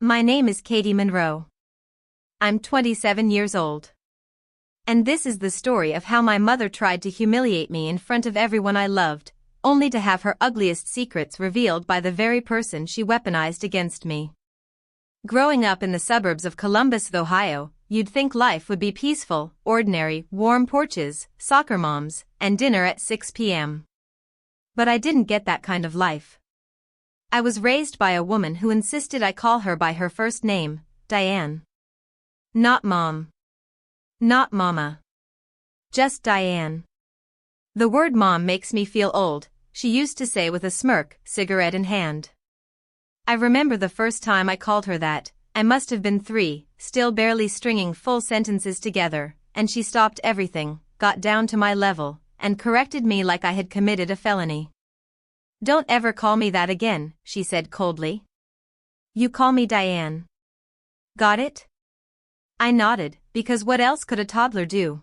My name is Katie Monroe. I'm 27 years old. And this is the story of how my mother tried to humiliate me in front of everyone I loved, only to have her ugliest secrets revealed by the very person she weaponized against me. Growing up in the suburbs of Columbus, Ohio, you'd think life would be peaceful, ordinary, warm porches, soccer moms, and dinner at 6 p.m. But I didn't get that kind of life. I was raised by a woman who insisted I call her by her first name, Diane. Not Mom. Not Mama. Just Diane. The word Mom makes me feel old, she used to say with a smirk, cigarette in hand. I remember the first time I called her that. I must have been 3, still barely stringing full sentences together, and she stopped everything, got down to my level, and corrected me like I had committed a felony. "Don't ever call me that again," she said coldly. "You call me Diane. Got it?" I nodded, because what else could a toddler do?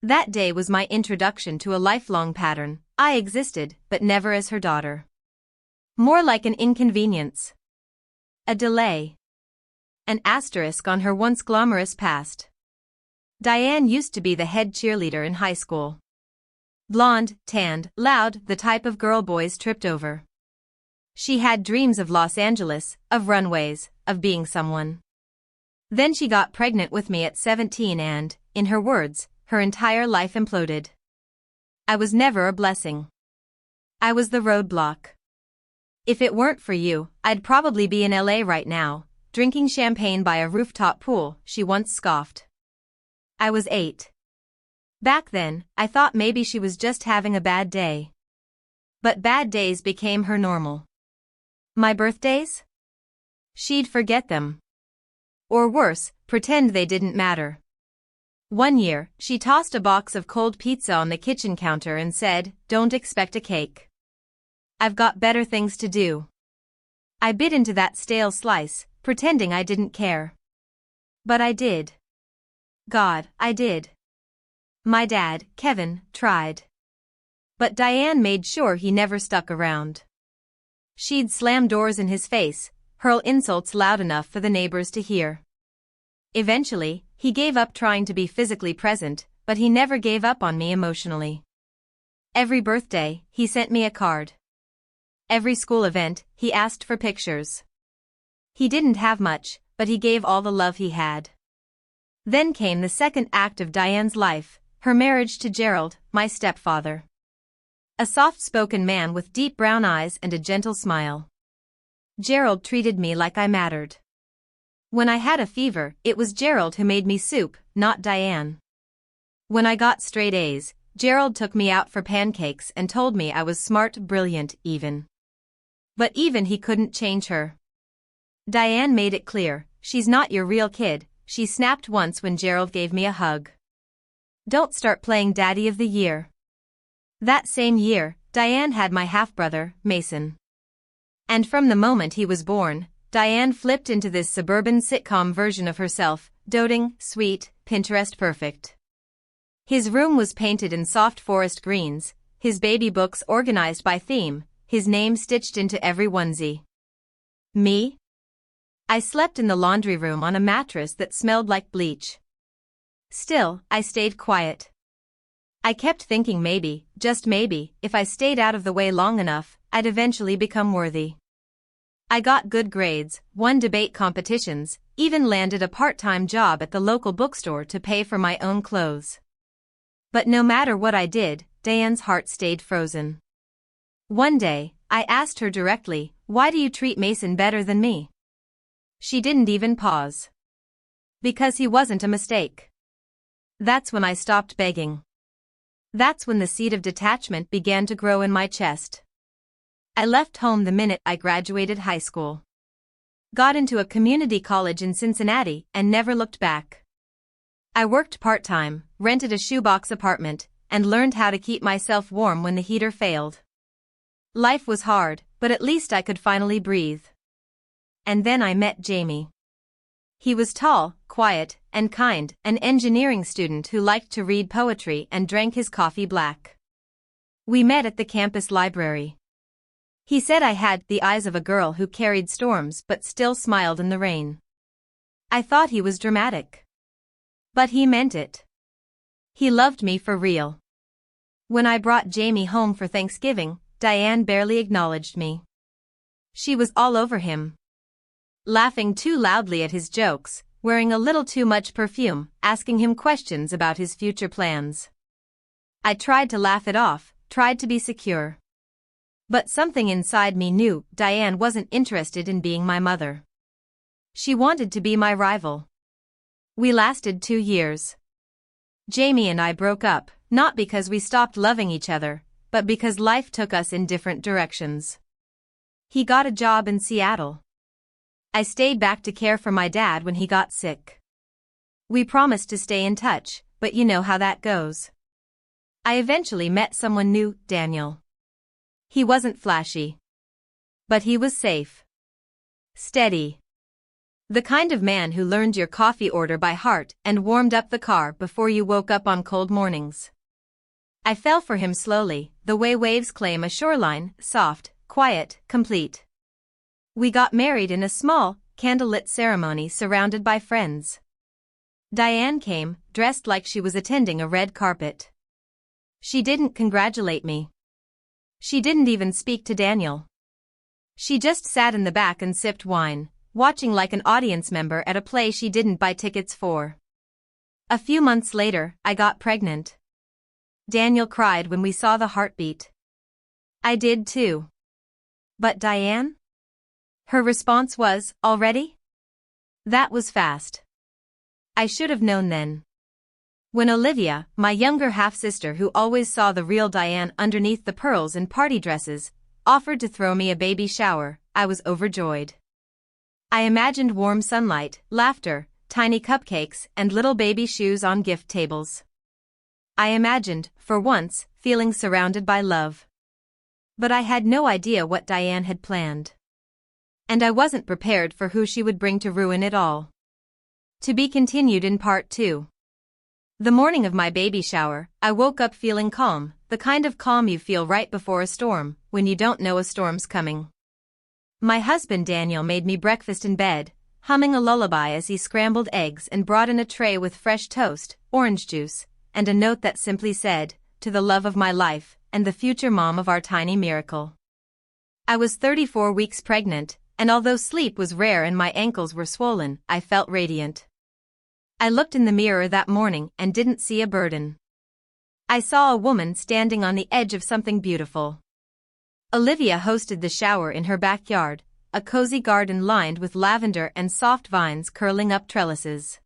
That day was my introduction to a lifelong pattern. I existed, but never as her daughter. More like an inconvenience. A delay. An asterisk on her once glamorous past. Diane used to be the head cheerleader in high school. Blonde, tanned, loud, the type of girl boys tripped over. She had dreams of Los Angeles, of runways, of being someone. Then she got pregnant with me at 17 and, in her words, her entire life imploded. I was never a blessing. I was the roadblock. "If it weren't for you, I'd probably be in LA right now, drinking champagne by a rooftop pool," she once scoffed. I was 8. Back then, I thought maybe she was just having a bad day. But bad days became her normal. My birthdays? She'd forget them. Or worse, pretend they didn't matter. One year, she tossed a box of cold pizza on the kitchen counter and said, "Don't expect a cake. I've got better things to do." I bit into that stale slice, pretending I didn't care. But I did. God, I did. My dad, Kevin, tried. But Diane made sure he never stuck around. She'd slam doors in his face, hurl insults loud enough for the neighbors to hear. Eventually, he gave up trying to be physically present, but he never gave up on me emotionally. Every birthday, he sent me a card. Every school event, he asked for pictures. He didn't have much, but he gave all the love he had. Then came the second act of Diane's life, her marriage to Gerald, my stepfather. A soft-spoken man with deep brown eyes and a gentle smile. Gerald treated me like I mattered. When I had a fever, it was Gerald who made me soup, not Diane. When I got straight A's, Gerald took me out for pancakes and told me I was smart, brilliant, even. But even he couldn't change her. Diane made it clear, "She's not your real kid," she snapped once when Gerald gave me a hug. "Don't start playing Daddy of the Year." That same year, Diane had my half-brother, Mason. And from the moment he was born, Diane flipped into this suburban sitcom version of herself, doting, sweet, Pinterest perfect. His room was painted in soft forest greens, his baby books organized by theme, his name stitched into every onesie. Me? I slept in the laundry room on a mattress that smelled like bleach. Still, I stayed quiet. I kept thinking maybe, just maybe, if I stayed out of the way long enough, I'd eventually become worthy. I got good grades, won debate competitions, even landed a part-time job at the local bookstore to pay for my own clothes. But no matter what I did, Diane's heart stayed frozen. One day, I asked her directly, "Why do you treat Mason better than me?" She didn't even pause. "Because he wasn't a mistake." That's when I stopped begging. That's when the seed of detachment began to grow in my chest. I left home the minute I graduated high school. Got into a community college in Cincinnati and never looked back. I worked part-time, rented a shoebox apartment, and learned how to keep myself warm when the heater failed. Life was hard, but at least I could finally breathe. And then I met Jamie. He was tall, quiet, and kind, an engineering student who liked to read poetry and drank his coffee black. We met at the campus library. He said I had the eyes of a girl who carried storms but still smiled in the rain. I thought he was dramatic. But he meant it. He loved me for real. When I brought Jamie home for Thanksgiving, Diane barely acknowledged me. She was all over him. Laughing too loudly at his jokes, wearing a little too much perfume, asking him questions about his future plans. I tried to laugh it off, tried to be secure. But something inside me knew Diane wasn't interested in being my mother. She wanted to be my rival. We lasted 2 years. Jamie and I broke up, not because we stopped loving each other, but because life took us in different directions. He got a job in Seattle. I stayed back to care for my dad when he got sick. We promised to stay in touch, but you know how that goes. I eventually met someone new, Daniel. He wasn't flashy. But he was safe. Steady. The kind of man who learned your coffee order by heart and warmed up the car before you woke up on cold mornings. I fell for him slowly, the way waves claim a shoreline, soft, quiet, complete. We got married in a small, candlelit ceremony surrounded by friends. Diane came, dressed like she was attending a red carpet. She didn't congratulate me. She didn't even speak to Daniel. She just sat in the back and sipped wine, watching like an audience member at a play she didn't buy tickets for. A few months later, I got pregnant. Daniel cried when we saw the heartbeat. I did too. But Diane? Her response was, "Already?" That was fast. I should have known then. When Olivia, my younger half-sister who always saw the real Diane underneath the pearls and party dresses, offered to throw me a baby shower, I was overjoyed. I imagined warm sunlight, laughter, tiny cupcakes, and little baby shoes on gift tables. I imagined, for once, feeling surrounded by love. But I had no idea what Diane had planned. And I wasn't prepared for who she would bring to ruin it all. To be continued in part 2. The morning of my baby shower, I woke up feeling calm, the kind of calm you feel right before a storm, when you don't know a storm's coming. My husband Daniel made me breakfast in bed, humming a lullaby as he scrambled eggs and brought in a tray with fresh toast, orange juice, and a note that simply said, "To the love of my life, and the future mom of our tiny miracle." I was 34 weeks pregnant, and although sleep was rare and my ankles were swollen, I felt radiant. I looked in the mirror that morning and didn't see a burden. I saw a woman standing on the edge of something beautiful. Olivia hosted the shower in her backyard, a cozy garden lined with lavender and soft vines curling up trellises.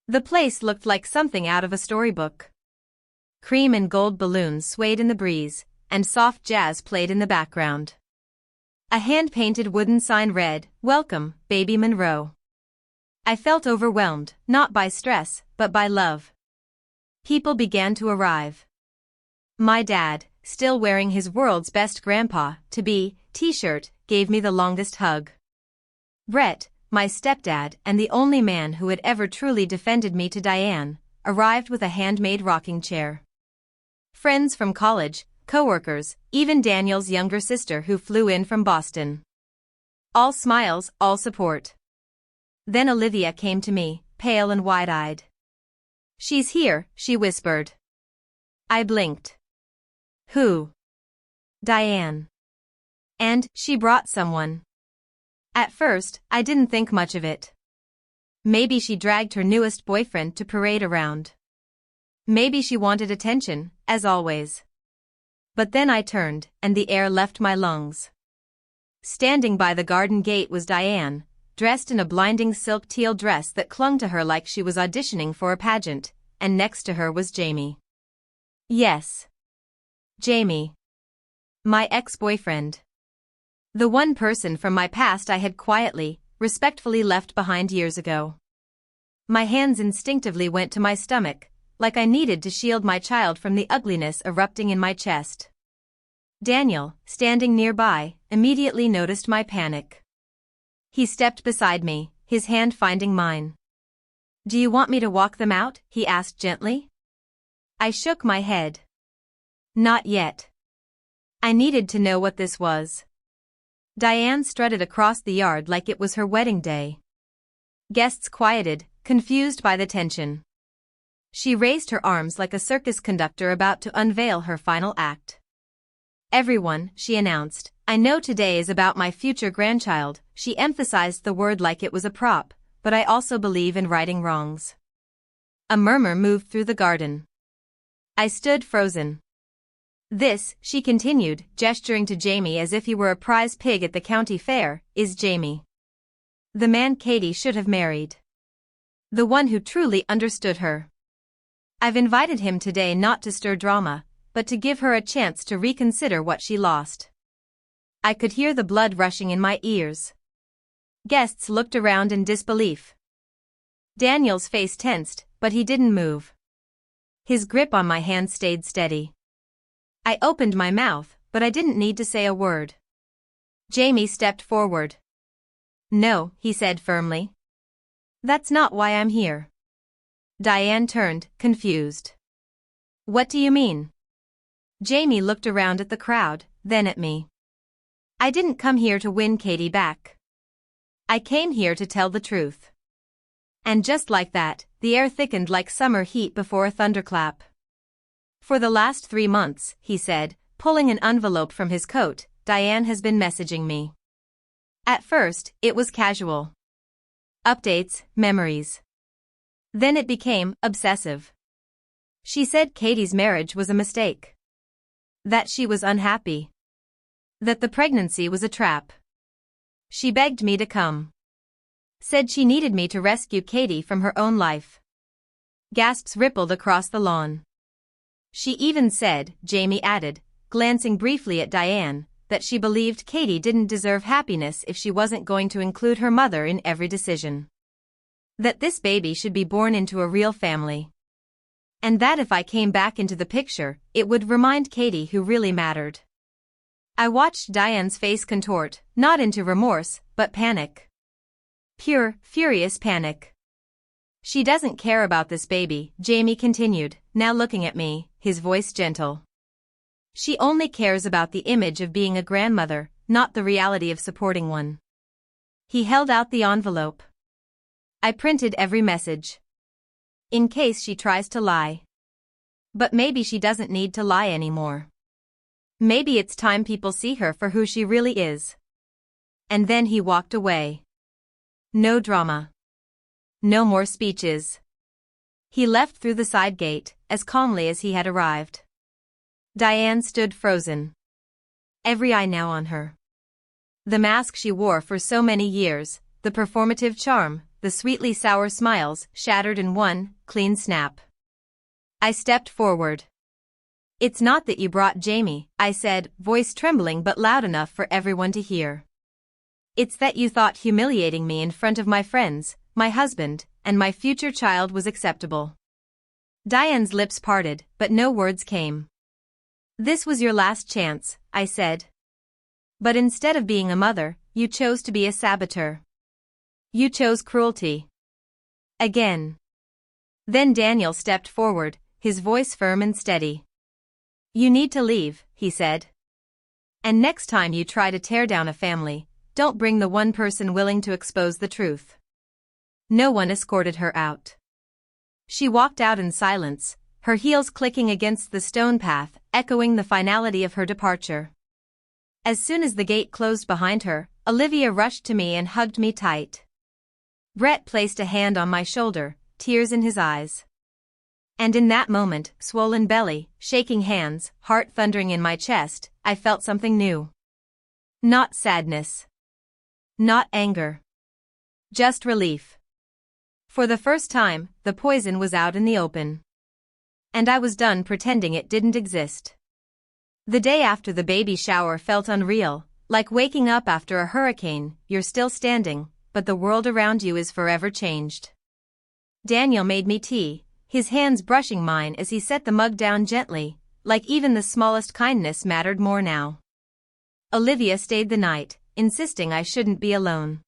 The place looked like something out of a storybook. Cream and gold balloons swayed in the breeze, and soft jazz played in the background. A hand-painted wooden sign read, "Welcome, Baby Monroe." I felt overwhelmed, not by stress, but by love. People began to arrive. My dad, still wearing his world's best grandpa-to-be t-shirt, gave me the longest hug. Brett, my stepdad and the only man who had ever truly defended me to Diane, arrived with a handmade rocking chair. Friends from college, coworkers, even Daniel's younger sister who flew in from Boston. All smiles, all support. Then Olivia came to me, pale and wide-eyed. "She's here," she whispered. I blinked. Who? Diane. And she brought someone. At first, I didn't think much of it. Maybe she dragged her newest boyfriend to parade around. Maybe she wanted attention, as always. But then I turned, and the air left my lungs. Standing by the garden gate was Diane, dressed in a blinding silk teal dress that clung to her like she was auditioning for a pageant, and next to her was Jamie. Yes. Jamie. My ex-boyfriend. The one person from my past I had quietly, respectfully left behind years ago. My hands instinctively went to my stomach, like I needed to shield my child from the ugliness erupting in my chest. Daniel, standing nearby, immediately noticed my panic. He stepped beside me, his hand finding mine. "Do you want me to walk them out?" he asked gently. I shook my head. Not yet. I needed to know what this was. Diane strutted across the yard like it was her wedding day. Guests quieted, confused by the tension. She raised her arms like a circus conductor about to unveil her final act. "Everyone," she announced, "I know today is about my future grandchild." She emphasized the word like it was a prop, but I also believe in righting wrongs. A murmur moved through the garden. I stood frozen. "This," she continued, gesturing to Jamie as if he were a prize pig at the county fair, "is Jamie. The man Katie should have married. The one who truly understood her. I've invited him today not to stir drama, but to give her a chance to reconsider what she lost." I could hear the blood rushing in my ears. Guests looked around in disbelief. Daniel's face tensed, but he didn't move. His grip on my hand stayed steady. I opened my mouth, but I didn't need to say a word. Jamie stepped forward. "No," he said firmly. "That's not why I'm here." Diane turned, confused. "What do you mean?" Jamie looked around at the crowd, then at me. "I didn't come here to win Katie back. I came here to tell the truth." And just like that, the air thickened like summer heat before a thunderclap. "For the last 3 months," he said, pulling an envelope from his coat, "Diane has been messaging me. At first, it was casual. Updates, memories. Then it became obsessive. She said Katie's marriage was a mistake. That she was unhappy. That the pregnancy was a trap. She begged me to come. Said she needed me to rescue Katie from her own life." Gasps rippled across the lawn. "She even said," Jamie added, glancing briefly at Diane, "that she believed Katie didn't deserve happiness if she wasn't going to include her mother in every decision. That this baby should be born into a real family. And that if I came back into the picture, it would remind Katie who really mattered." I watched Diane's face contort, not into remorse, but panic. Pure, furious panic. "She doesn't care about this baby," Jamie continued, now looking at me, his voice gentle. "She only cares about the image of being a grandmother, not the reality of supporting one." He held out the envelope. I printed every message. In case she tries to lie. But maybe she doesn't need to lie anymore. Maybe it's time people see her for who she really is. And then he walked away. No drama. No more speeches. He left through the side gate, as calmly as he had arrived. Diane stood frozen. Every eye now on her. The mask she wore for so many years, the performative charm, the sweetly sour smiles, shattered in one clean snap. I stepped forward. "It's not that you brought Jamie," I said, voice trembling but loud enough for everyone to hear. "It's that you thought humiliating me in front of my friends, my husband, and my future child was acceptable." Diane's lips parted, but no words came. "This was your last chance," I said. "But instead of being a mother, you chose to be a saboteur. You chose cruelty. Again." Then Daniel stepped forward, his voice firm and steady. "You need to leave," he said. "And next time you try to tear down a family, don't bring the one person willing to expose the truth." No one escorted her out. She walked out in silence, her heels clicking against the stone path, echoing the finality of her departure. As soon as the gate closed behind her, Olivia rushed to me and hugged me tight. Brett placed a hand on my shoulder, tears in his eyes. And in that moment, swollen belly, shaking hands, heart thundering in my chest, I felt something new. Not sadness. Not anger. Just relief. For the first time, the poison was out in the open. And I was done pretending it didn't exist. The day after the baby shower felt unreal, like waking up after a hurricane. You're still standing, but the world around you is forever changed. Daniel made me tea, his hands brushing mine as he set the mug down gently, like even the smallest kindness mattered more now. Olivia stayed the night, insisting I shouldn't be alone.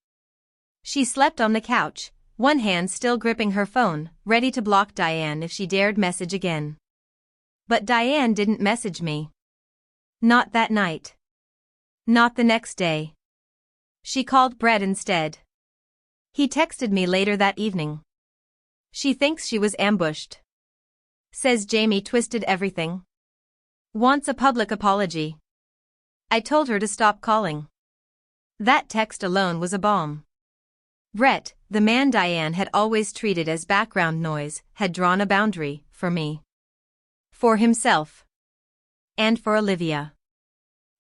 She slept on the couch, one hand still gripping her phone, ready to block Diane if she dared message again. But Diane didn't message me. Not that night. Not the next day. She called Brett instead. He texted me later that evening. She thinks she was ambushed. Says Jamie twisted everything. Wants a public apology. I told her to stop calling. That text alone was a bomb. Brett, the man Diane had always treated as background noise, had drawn a boundary, for me. For himself. And for Olivia.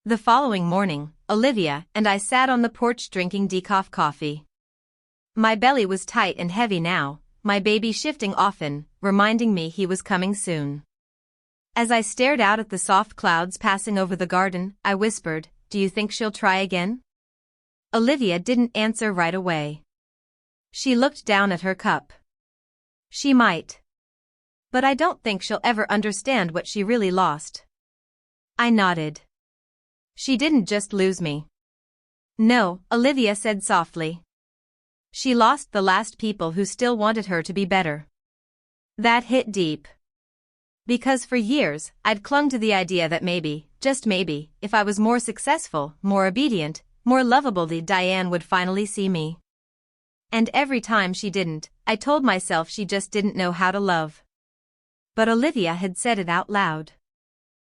The following morning, Olivia and I sat on the porch drinking decaf coffee. My belly was tight and heavy now, my baby shifting often, reminding me he was coming soon. As I stared out at the soft clouds passing over the garden, I whispered, "Do you think she'll try again?" Olivia didn't answer right away. She looked down at her cup. She might. But I don't think she'll ever understand what she really lost. I nodded. She didn't just lose me. No, Olivia said softly. She lost the last people who still wanted her to be better. That hit deep. Because for years, I'd clung to the idea that maybe, just maybe, if I was more successful, more obedient, more lovable, Diane would finally see me. And every time she didn't, I told myself she just didn't know how to love. But Olivia had said it out loud.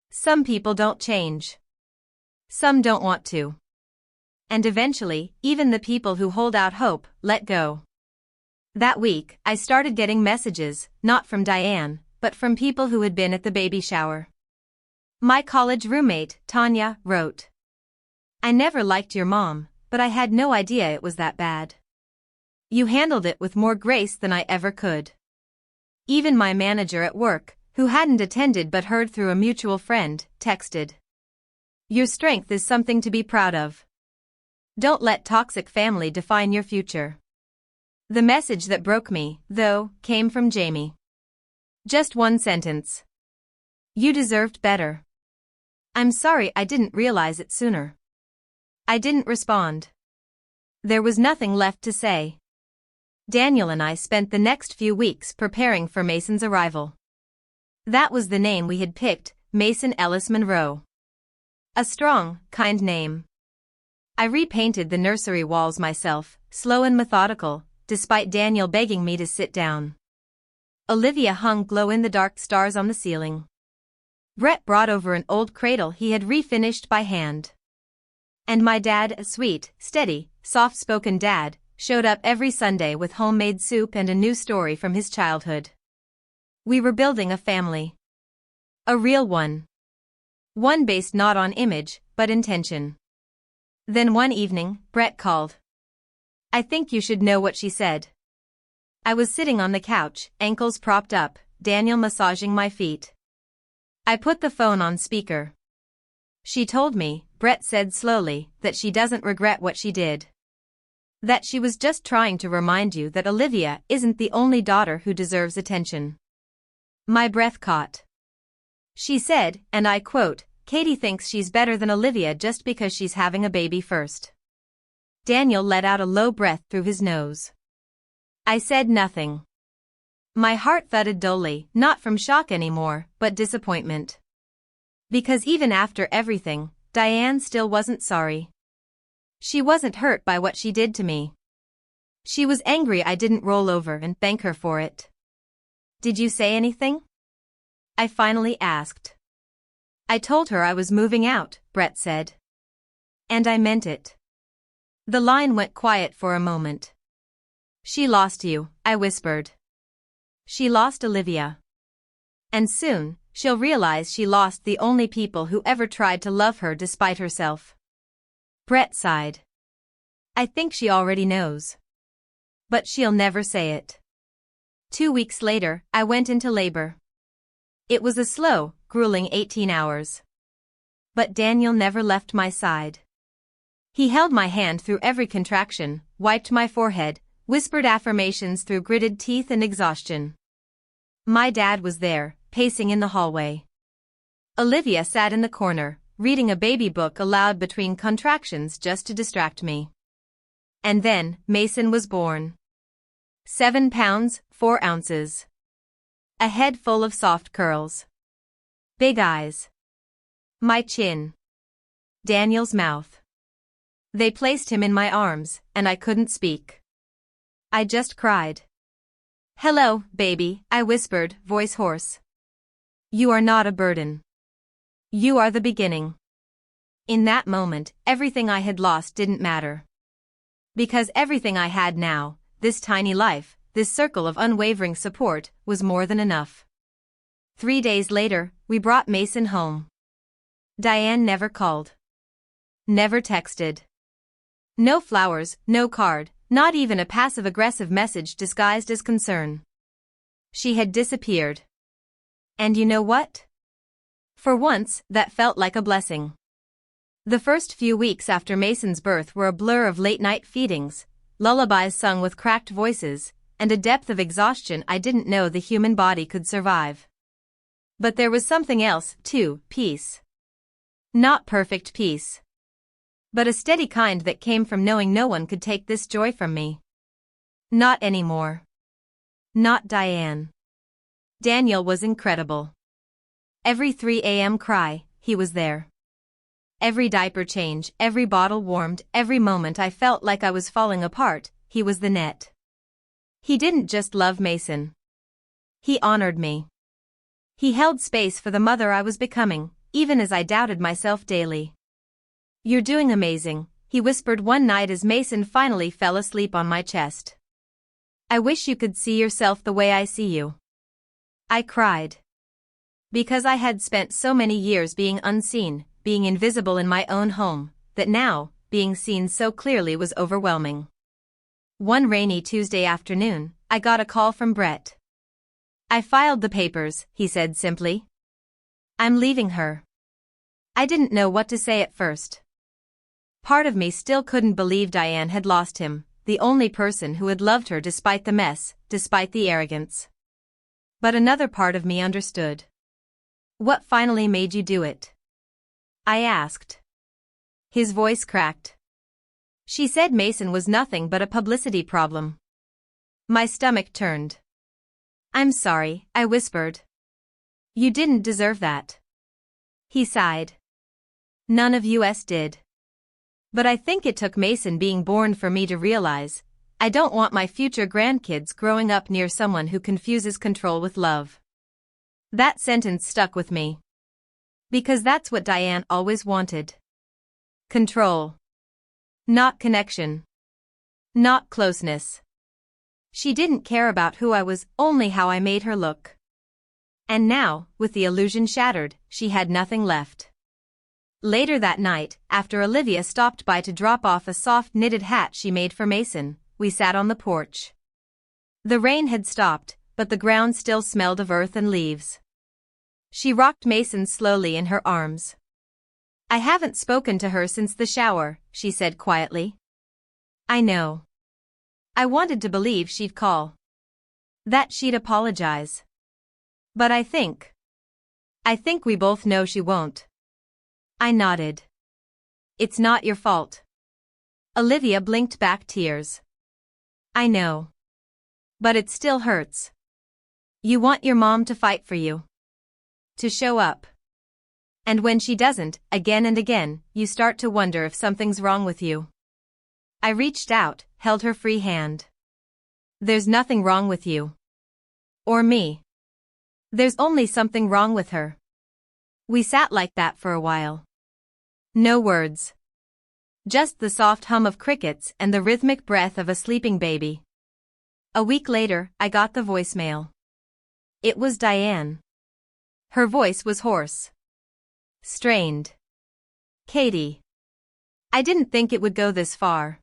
Some people don't change. Some don't want to. And eventually, even the people who hold out hope, let go. That week, I started getting messages, not from Diane, but from people who had been at the baby shower. My college roommate, Tanya, wrote. I never liked your mom, but I had no idea it was that bad. You handled it with more grace than I ever could. Even my manager at work, who hadn't attended but heard through a mutual friend, texted. Your strength is something to be proud of. Don't let toxic family define your future. The message that broke me, though, came from Jamie. Just one sentence. You deserved better. I'm sorry I didn't realize it sooner. I didn't respond. There was nothing left to say. Daniel and I spent the next few weeks preparing for Mason's arrival. That was the name we had picked, Mason Ellis Monroe. A strong, kind name. I repainted the nursery walls myself, slow and methodical, despite Daniel begging me to sit down. Olivia hung glow-in-the-dark stars on the ceiling. Brett brought over an old cradle he had refinished by hand. And my dad, a sweet, steady, soft-spoken dad, showed up every Sunday with homemade soup and a new story from his childhood. We were building a family. A real one. One based not on image, but intention. Then one evening, Brett called. I think you should know what she said. I was sitting on the couch, ankles propped up, Daniel massaging my feet. I put the phone on speaker. She told me, Brett said slowly, that she doesn't regret what she did. That she was just trying to remind you that Olivia isn't the only daughter who deserves attention. My breath caught. She said, and I quote, Katie thinks she's better than Olivia just because she's having a baby first. Daniel let out a low breath through his nose. I said nothing. My heart thudded dully, not from shock anymore, but disappointment. Because even after everything, Diane still wasn't sorry. She wasn't hurt by what she did to me. She was angry I didn't roll over and thank her for it. Did you say anything? I finally asked. I told her I was moving out, Brett said. And I meant it. The line went quiet for a moment. She lost you, I whispered. She lost Olivia. And soon, she'll realize she lost the only people who ever tried to love her despite herself. Brett sighed. I think she already knows. But she'll never say it. 2 weeks later, I went into labor. It was a slow, grueling 18 hours. But Daniel never left my side. He held my hand through every contraction, wiped my forehead, whispered affirmations through gritted teeth and exhaustion. My dad was there, pacing in the hallway. Olivia sat in the corner, reading a baby book aloud between contractions just to distract me. And then, Mason was born. 7 pounds, 4 ounces. A head full of soft curls. Big eyes. My chin. Daniel's mouth. They placed him in my arms, and I couldn't speak. I just cried. "Hello, baby," I whispered, voice hoarse. "You are not a burden. You are the beginning." In that moment, everything I had lost didn't matter. Because everything I had now, this tiny life, this circle of unwavering support, was more than enough. 3 days later, we brought Mason home. Diane never called. Never texted. No flowers, no card, not even a passive-aggressive message disguised as concern. She had disappeared. And you know what? For once, that felt like a blessing. The first few weeks after Mason's birth were a blur of late-night feedings, lullabies sung with cracked voices, and a depth of exhaustion I didn't know the human body could survive. But there was something else, too, peace. Not perfect peace. But a steady kind that came from knowing no one could take this joy from me. Not anymore. Not Diane. Daniel was incredible. Every 3 a.m. cry, he was there. Every diaper change, every bottle warmed, every moment I felt like I was falling apart, he was the net. He didn't just love Mason. He honored me. He held space for the mother I was becoming, even as I doubted myself daily. "You're doing amazing," he whispered one night as Mason finally fell asleep on my chest. "I wish you could see yourself the way I see you." I cried. Because I had spent so many years being unseen, being invisible in my own home, that now, being seen so clearly was overwhelming. One rainy Tuesday afternoon, I got a call from Brett. "I filed the papers," he said simply. "I'm leaving her." I didn't know what to say at first. Part of me still couldn't believe Diane had lost him, the only person who had loved her despite the mess, despite the arrogance. But another part of me understood. "What finally made you do it?" I asked. His voice cracked. "She said Mason was nothing but a publicity problem." My stomach turned. "I'm sorry," I whispered. "You didn't deserve that." He sighed. "None of us did. But I think it took Mason being born for me to realize, I don't want my future grandkids growing up near someone who confuses control with love." That sentence stuck with me. Because that's what Diane always wanted. Control. Not connection. Not closeness. She didn't care about who I was, only how I made her look. And now, with the illusion shattered, she had nothing left. Later that night, after Olivia stopped by to drop off a soft knitted hat she made for Mason, we sat on the porch. The rain had stopped, but the ground still smelled of earth and leaves. She rocked Mason slowly in her arms. "I haven't spoken to her since the shower," she said quietly. "I know. I wanted to believe she'd call. That she'd apologize. But I think we both know she won't." I nodded. "It's not your fault." Olivia blinked back tears. "I know. But it still hurts. You want your mom to fight for you. To show up. And when she doesn't, again and again, you start to wonder if something's wrong with you." I reached out, held her free hand. "There's nothing wrong with you. Or me. There's only something wrong with her." We sat like that for a while. No words. Just the soft hum of crickets and the rhythmic breath of a sleeping baby. A week later, I got the voicemail. It was Diane. Her voice was hoarse. Strained. "Katie. I didn't think it would go this far.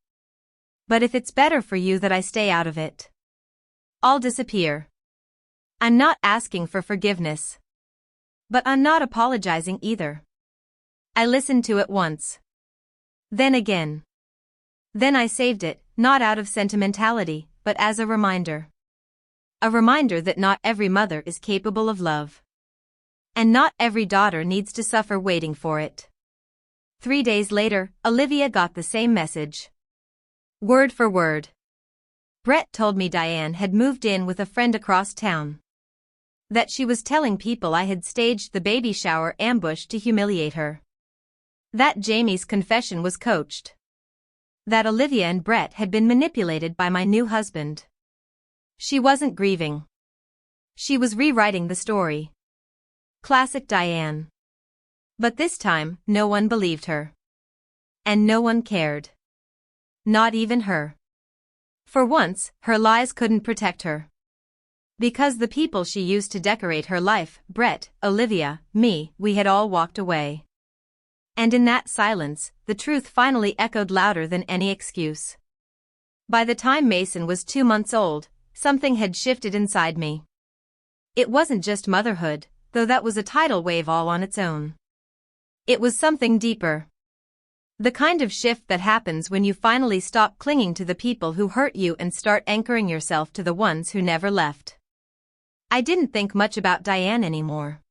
But if it's better for you that I stay out of it, I'll disappear. I'm not asking for forgiveness. But I'm not apologizing either." I listened to it once. Then again. Then I saved it, not out of sentimentality, but as a reminder. A reminder that not every mother is capable of love. And not every daughter needs to suffer waiting for it. 3 days later, Olivia got the same message. Word for word. Brett told me Diane had moved in with a friend across town. That she was telling people I had staged the baby shower ambush to humiliate her. That Jamie's confession was coached. That Olivia and Brett had been manipulated by my new husband. She wasn't grieving. She was rewriting the story. Classic Diane. But this time, no one believed her. And no one cared. Not even her. For once, her lies couldn't protect her. Because the people she used to decorate her life, Brett, Olivia, me, we had all walked away. And in that silence, the truth finally echoed louder than any excuse. By the time Mason was 2 months old, something had shifted inside me. It wasn't just motherhood, though that was a tidal wave all on its own. It was something deeper. The kind of shift that happens when you finally stop clinging to the people who hurt you and start anchoring yourself to the ones who never left. I didn't think much about Diane anymore.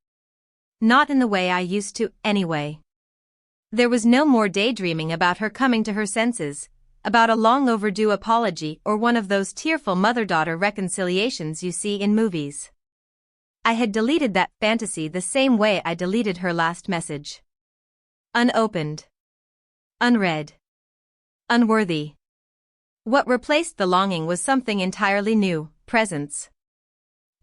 Not in the way I used to, anyway. There was no more daydreaming about her coming to her senses, about a long overdue apology or one of those tearful mother-daughter reconciliations you see in movies. I had deleted that fantasy the same way I deleted her last message. Unopened. Unread. Unworthy. What replaced the longing was something entirely new, presence.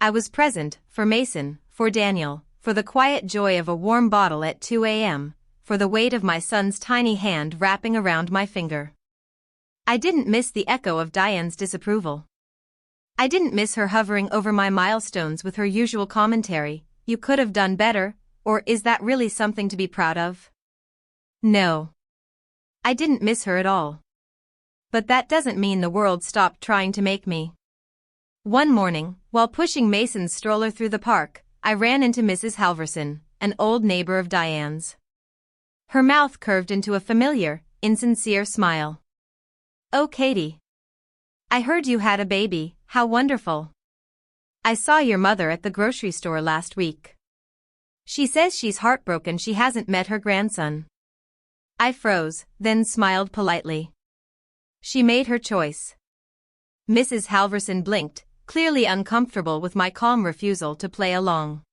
I was present, for Mason, for Daniel, for the quiet joy of a warm bottle at 2 a.m., for the weight of my son's tiny hand wrapping around my finger. I didn't miss the echo of Diane's disapproval. I didn't miss her hovering over my milestones with her usual commentary, "You could have done better," or "Is that really something to be proud of?" No. I didn't miss her at all. But that doesn't mean the world stopped trying to make me. One morning, while pushing Mason's stroller through the park, I ran into Mrs. Halverson, an old neighbor of Diane's. Her mouth curved into a familiar, insincere smile. "Oh, Katie. I heard you had a baby, how wonderful. I saw your mother at the grocery store last week. She says she's heartbroken she hasn't met her grandson." I froze, then smiled politely. She made her choice. Mrs. Halverson blinked, clearly uncomfortable with my calm refusal to play along.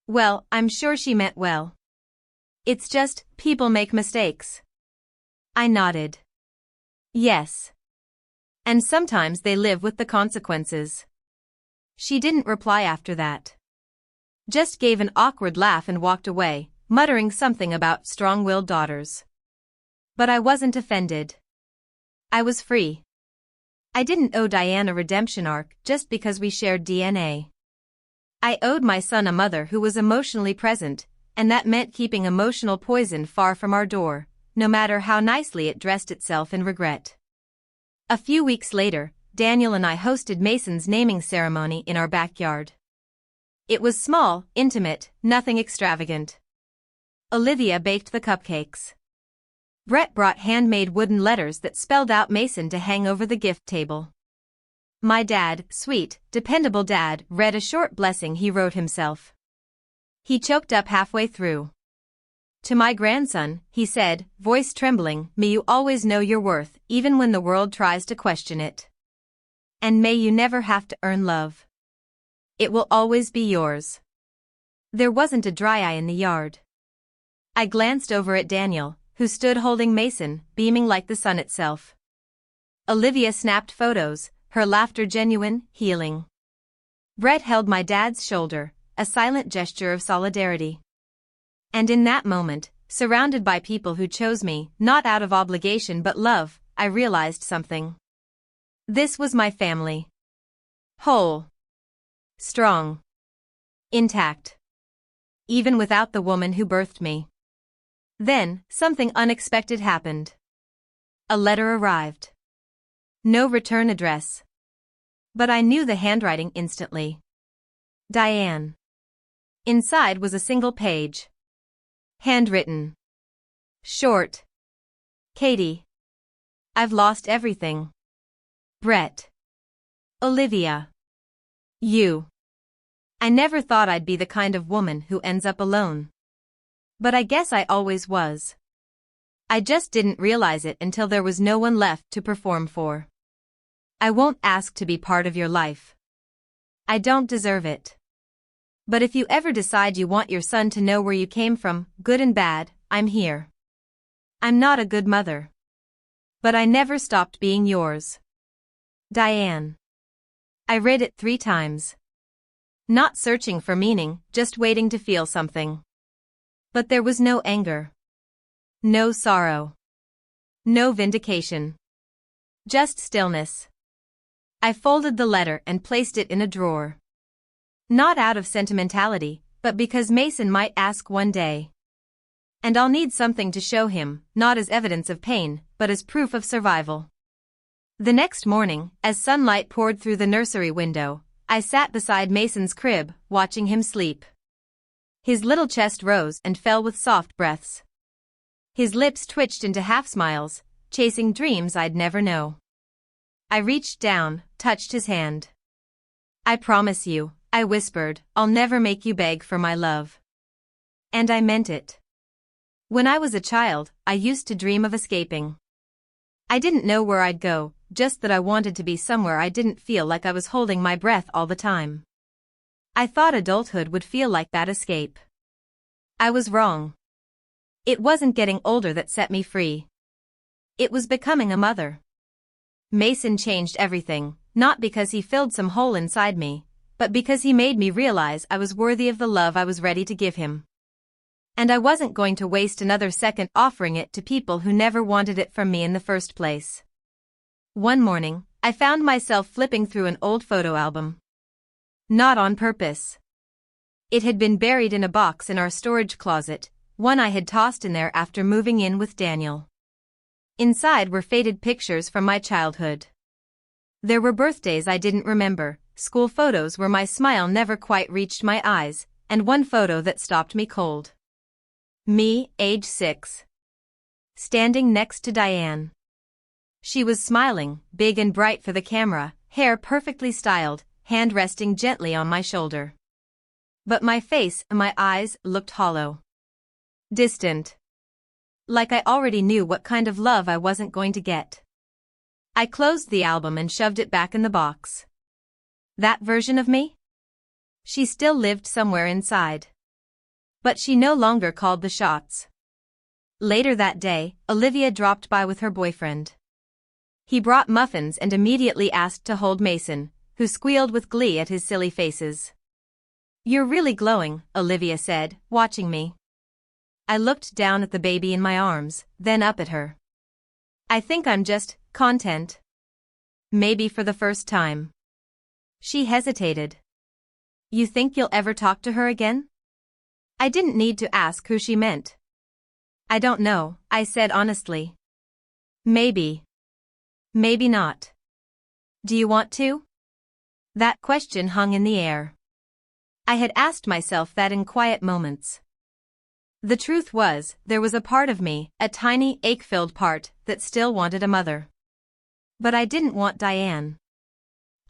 "Well, I'm sure she meant well. It's just, people make mistakes." I nodded. Yes. And sometimes they live with the consequences. She didn't reply after that. Just gave an awkward laugh and walked away, muttering something about strong-willed daughters. But I wasn't offended. I was free. I didn't owe Diane a redemption arc just because we shared DNA. I owed my son a mother who was emotionally present, and that meant keeping emotional poison far from our door, no matter how nicely it dressed itself in regret. A few weeks later, Daniel and I hosted Mason's naming ceremony in our backyard. It was small, intimate, nothing extravagant. Olivia baked the cupcakes. Brett brought handmade wooden letters that spelled out Mason to hang over the gift table. My dad, sweet, dependable dad, read a short blessing he wrote himself. He choked up halfway through. To my grandson, he said, voice trembling, "May you always know your worth, even when the world tries to question it. And may you never have to earn love. It will always be yours." There wasn't a dry eye in the yard. I glanced over at Daniel, who stood holding Mason, beaming like the sun itself. Olivia snapped photos, her laughter genuine, healing. Brett held my dad's shoulder, a silent gesture of solidarity. And in that moment, surrounded by people who chose me, not out of obligation but love, I realized something. This was my family. Whole. Strong. Intact. Even without the woman who birthed me. Then, something unexpected happened. A letter arrived. No return address. But I knew the handwriting instantly. Diane. Inside was a single page. Handwritten. Short. Katie. I've lost everything. Brett. Olivia. You. I never thought I'd be the kind of woman who ends up alone. But I guess I always was. I just didn't realize it until there was no one left to perform for. I won't ask to be part of your life. I don't deserve it. But if you ever decide you want your son to know where you came from, good and bad, I'm here. I'm not a good mother. But I never stopped being yours. Diane. I read it 3 times. Not searching for meaning, just waiting to feel something. But there was no anger. No sorrow. No vindication. Just stillness. I folded the letter and placed it in a drawer. Not out of sentimentality, but because Mason might ask one day. And I'll need something to show him, not as evidence of pain, but as proof of survival. The next morning, as sunlight poured through the nursery window, I sat beside Mason's crib, watching him sleep. His little chest rose and fell with soft breaths. His lips twitched into half-smiles, chasing dreams I'd never know. I reached down, touched his hand. I promise you, I whispered, I'll never make you beg for my love. And I meant it. When I was a child, I used to dream of escaping. I didn't know where I'd go, just that I wanted to be somewhere I didn't feel like I was holding my breath all the time. I thought adulthood would feel like that escape. I was wrong. It wasn't getting older that set me free. It was becoming a mother. Mason changed everything, not because he filled some hole inside me, but because he made me realize I was worthy of the love I was ready to give him. And I wasn't going to waste another second offering it to people who never wanted it from me in the first place. One morning, I found myself flipping through an old photo album. Not on purpose. It had been buried in a box in our storage closet, one I had tossed in there after moving in with Daniel. Inside were faded pictures from my childhood. There were birthdays I didn't remember, school photos where my smile never quite reached my eyes, and one photo that stopped me cold. Me, age 6. Standing next to Diane. She was smiling, big and bright for the camera, hair perfectly styled, hand resting gently on my shoulder. But my face and my eyes looked hollow. Distant. Like I already knew what kind of love I wasn't going to get. I closed the album and shoved it back in the box. That version of me? She still lived somewhere inside. But she no longer called the shots. Later that day, Olivia dropped by with her boyfriend. He brought muffins and immediately asked to hold Mason, who squealed with glee at his silly faces. "You're really glowing," Olivia said, watching me. I looked down at the baby in my arms, then up at her. "I think I'm just content. Maybe for the first time." She hesitated. "You think you'll ever talk to her again?" I didn't need to ask who she meant. "I don't know," I said honestly. "Maybe. Maybe not. Do you want to?" That question hung in the air. I had asked myself that in quiet moments. The truth was, there was a part of me, a tiny, ache-filled part, that still wanted a mother. But I didn't want Diane.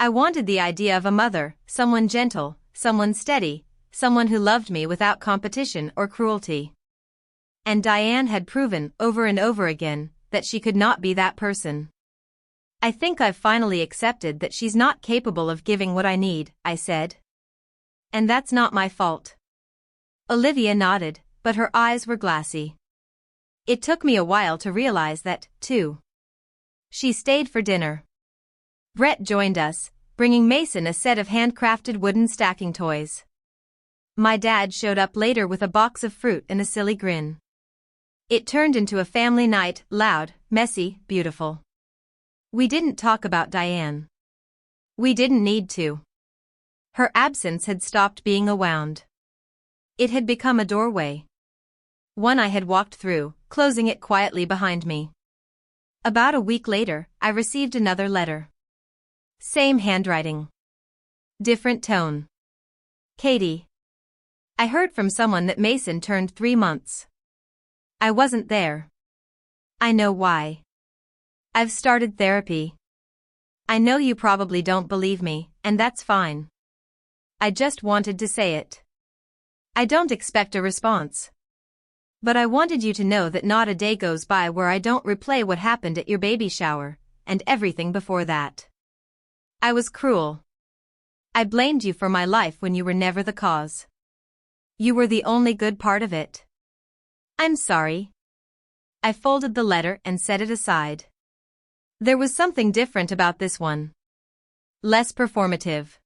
I wanted the idea of a mother, someone gentle, someone steady, someone who loved me without competition or cruelty. And Diane had proven, over and over again, that she could not be that person. "I think I've finally accepted that she's not capable of giving what I need," I said. "And that's not my fault." Olivia nodded, but her eyes were glassy. It took me a while to realize that, too. She stayed for dinner. Brett joined us, bringing Mason a set of handcrafted wooden stacking toys. My dad showed up later with a box of fruit and a silly grin. It turned into a family night, loud, messy, beautiful. We didn't talk about Diane. We didn't need to. Her absence had stopped being a wound. It had become a doorway. One I had walked through, closing it quietly behind me. About a week later, I received another letter. Same handwriting. Different tone. "Katie. I heard from someone that Mason turned 3 months. I wasn't there. I know why. I've started therapy. I know you probably don't believe me, and that's fine. I just wanted to say it. I don't expect a response. But I wanted you to know that not a day goes by where I don't replay what happened at your baby shower, and everything before that. I was cruel. I blamed you for my life when you were never the cause. You were the only good part of it. I'm sorry." I folded the letter and set it aside. There was something different about this one. Less performative.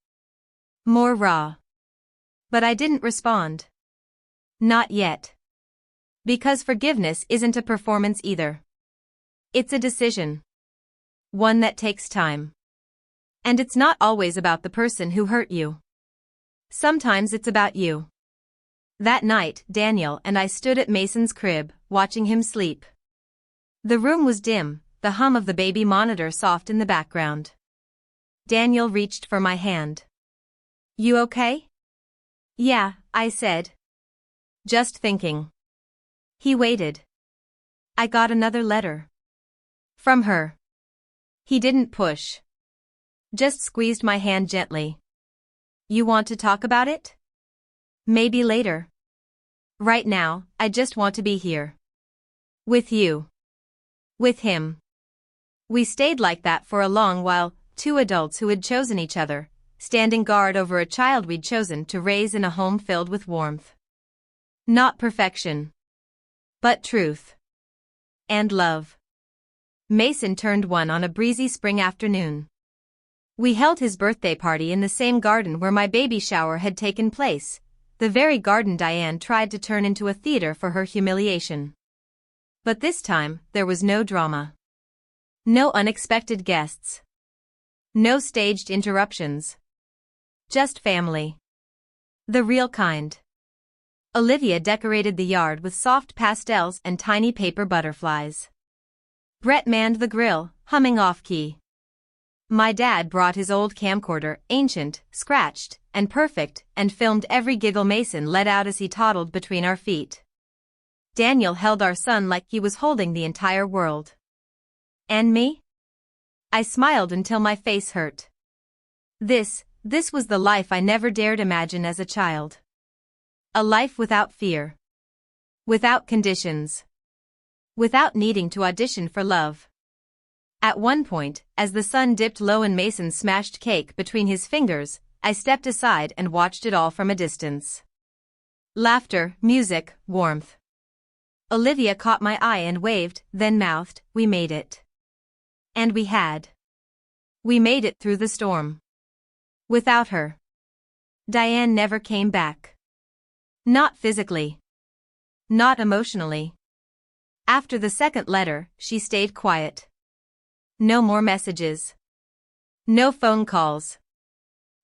More raw. But I didn't respond. Not yet. Because forgiveness isn't a performance either. It's a decision. One that takes time. And it's not always about the person who hurt you. Sometimes it's about you. That night, Daniel and I stood at Mason's crib, watching him sleep. The room was dim, the hum of the baby monitor soft in the background. Daniel reached for my hand. "You okay?" "Yeah," I said. "Just thinking." He waited. "I got another letter." "From her." He didn't push. Just squeezed my hand gently. "You want to talk about it?" "Maybe later. Right now, I just want to be here. With you. With him." We stayed like that for a long while, two adults who had chosen each other, standing guard over a child we'd chosen to raise in a home filled with warmth. Not perfection. But truth. And love. Mason turned 1 on a breezy spring afternoon. We held his birthday party in the same garden where my baby shower had taken place, the very garden Diane tried to turn into a theater for her humiliation. But this time, there was no drama. No unexpected guests. No staged interruptions. Just family. The real kind. Olivia decorated the yard with soft pastels and tiny paper butterflies. Brett manned the grill, humming off-key. My dad brought his old camcorder, ancient, scratched, and perfect, and filmed every giggle Mason let out as he toddled between our feet. Daniel held our son like he was holding the entire world. And me? I smiled until my face hurt. This was the life I never dared imagine as a child. A life without fear. Without conditions. Without needing to audition for love. At one point, as the sun dipped low and Mason smashed cake between his fingers, I stepped aside and watched it all from a distance. Laughter, music, warmth. Olivia caught my eye and waved, then mouthed, "We made it." And we had. We made it through the storm. Without her. Diane never came back. Not physically. Not emotionally. After the second letter, she stayed quiet. No more messages. No phone calls.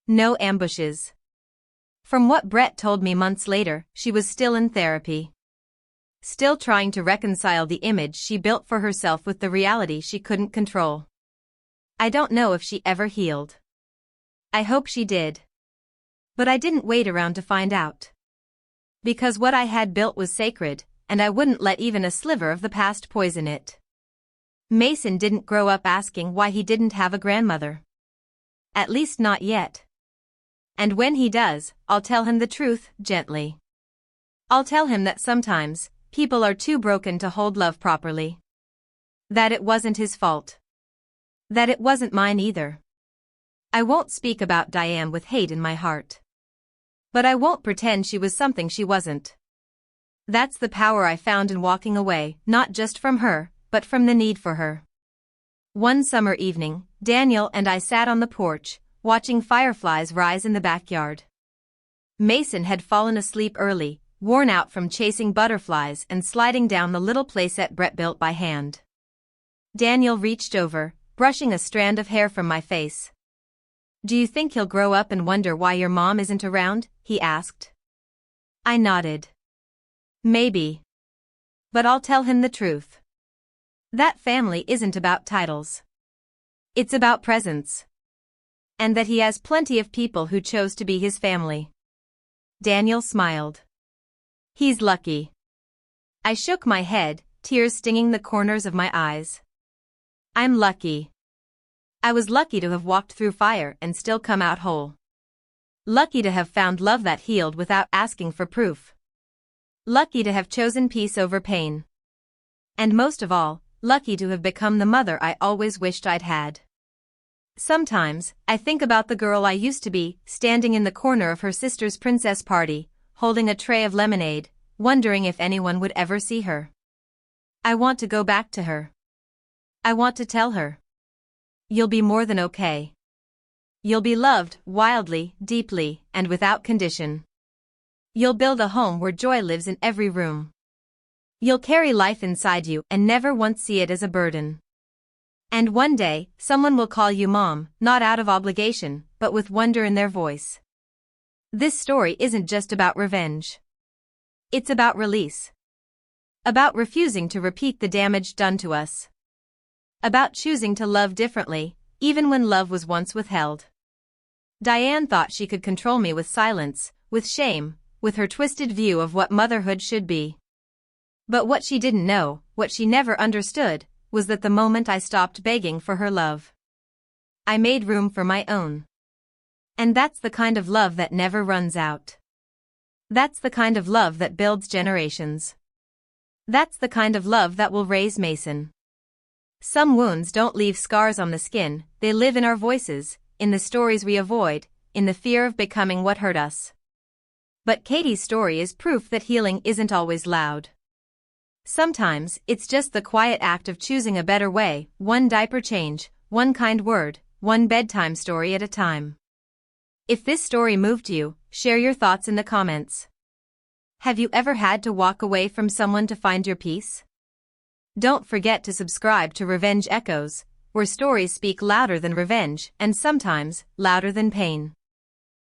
No ambushes. From what Brett told me months later, she was still in therapy. Still trying to reconcile the image she built for herself with the reality she couldn't control. I don't know if she ever healed. I hope she did. But I didn't wait around to find out. Because what I had built was sacred, and I wouldn't let even a sliver of the past poison it. Mason didn't grow up asking why he didn't have a grandmother. At least not yet. And when he does, I'll tell him the truth, gently. I'll tell him that sometimes, people are too broken to hold love properly. That it wasn't his fault. That it wasn't mine either. I won't speak about Diane with hate in my heart. But I won't pretend she was something she wasn't. That's the power I found in walking away, not just from her, but from the need for her. One summer evening, Daniel and I sat on the porch, watching fireflies rise in the backyard. Mason had fallen asleep early, worn out from chasing butterflies and sliding down the little playset Brett built by hand. Daniel reached over, brushing a strand of hair from my face. "Do you think he'll grow up and wonder why your mom isn't around?" he asked. I nodded. Maybe. But I'll tell him the truth. That family isn't about titles. It's about presence. And that he has plenty of people who chose to be his family. Daniel smiled. He's lucky. I shook my head, tears stinging the corners of my eyes. I'm lucky. I was lucky to have walked through fire and still come out whole. Lucky to have found love that healed without asking for proof. Lucky to have chosen peace over pain. And most of all, lucky to have become the mother I always wished I'd had. Sometimes, I think about the girl I used to be, standing in the corner of her sister's princess party, holding a tray of lemonade, wondering if anyone would ever see her. I want to go back to her. I want to tell her. You'll be more than okay. You'll be loved, wildly, deeply, and without condition. You'll build a home where joy lives in every room. You'll carry life inside you and never once see it as a burden. And one day, someone will call you mom, not out of obligation, but with wonder in their voice. This story isn't just about revenge. It's about release. About refusing to repeat the damage done to us. About choosing to love differently, even when love was once withheld. Diane thought she could control me with silence, with shame, with her twisted view of what motherhood should be. But what she didn't know, what she never understood, was that the moment I stopped begging for her love, I made room for my own. And that's the kind of love that never runs out. That's the kind of love that builds generations. That's the kind of love that will raise Mason. Some wounds don't leave scars on the skin, they live in our voices, in the stories we avoid, in the fear of becoming what hurt us. But Katie's story is proof that healing isn't always loud. Sometimes, it's just the quiet act of choosing a better way, one diaper change, one kind word, one bedtime story at a time. If this story moved you, share your thoughts in the comments. Have you ever had to walk away from someone to find your peace? Don't forget to subscribe to Revenge Echoes, where stories speak louder than revenge and sometimes louder than pain.